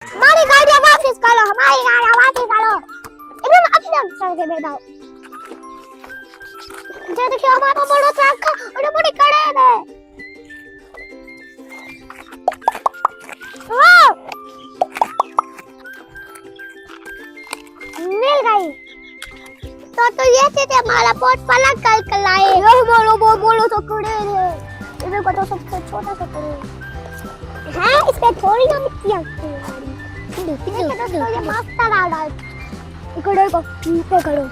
हमारी गाड़ियां वापस करो, हमारी गाड़ियां वापस करो। एकदम अपने सर के बैठाओ। जो देखिए हमारा बड़ा ट्रक और बड़ी कड़े है। वाह, मिल गई। तो ये थे हमारा पोर्ट पलट कर लाए। ये हमारा बहुत बड़ा सा कड़े है। इधर को तो सबसे छोटा सा कड़े है। इसपे थोड़ी ना मिट्टी आती है। दोस्तों ये मास्टर आ रहा है। कड़े को नीचे करो।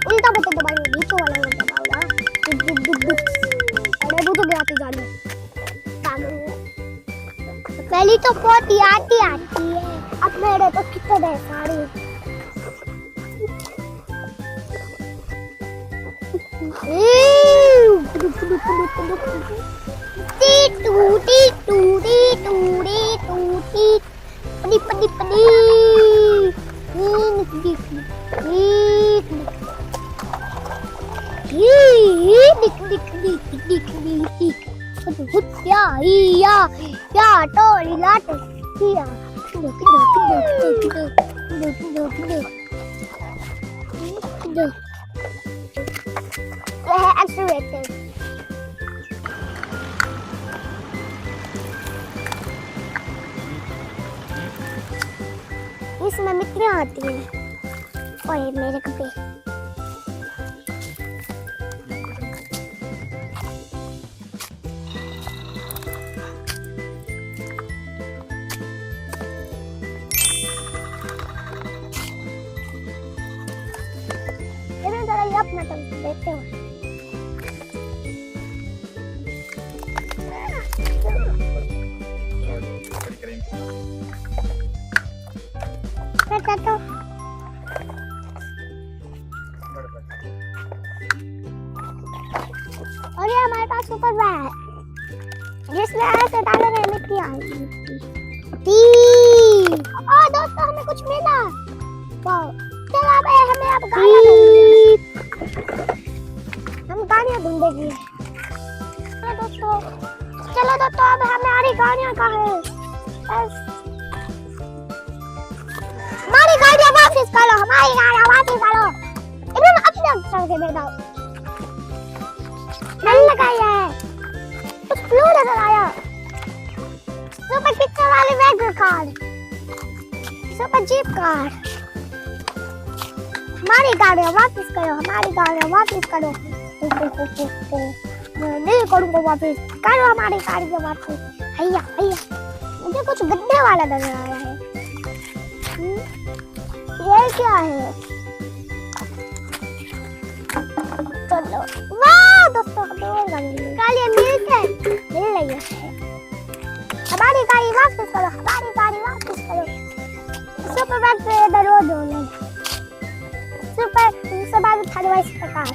उल्टा बटन दबाओ, नीचे वाला बटन दबाओ ना। अरे वो तो गया थी गाड़ी। पहली तो बहुत ही आती है। अब मेरे तो कितने सारे। Accelerated. इसमें मिट्टियाँ आती हैं। ओए मेरे कपड़े। इधर जरा ये अपना तुम देखते हो। तो और ये हमारे पास सुपर बार है जिसमें ऐसे डालो ना मिट्टी आएगी। और दोस्तों हमें कुछ मिला। वाह, चलो अब हमें अब गाड़ियाँ ढूंढेंगे। चलो दोस्तों अब हमारी गाड़ियाँ कहाँ है? हमारी गाड़ियाँ वापस करो, हमारी गाड़ियाँ वापस करो। एकदम अपने सर के बैठाओ। नहीं लगाया है, कुछ फ्लू नजर आया। सुपर पिक्चर वाली wagon car, super jeep car. हमारी गाड़ियाँ वापस करो, हमारी गाड़ियाँ वापस करो। नहीं करूँगा वापस, करो हमारी गाड़ियाँ वापस। हैया हैया, मुझे कुछ गद्दे वाला नजर आया है। ये क्या है? चलो, वाह दोस्तों गाड़ी मिल रही है। हमारी गाड़ी वापस करो, हमारी गाड़ी वापस करो। सुपर बैट पे दरोद होने सुपर सुपर 28 प्रकार।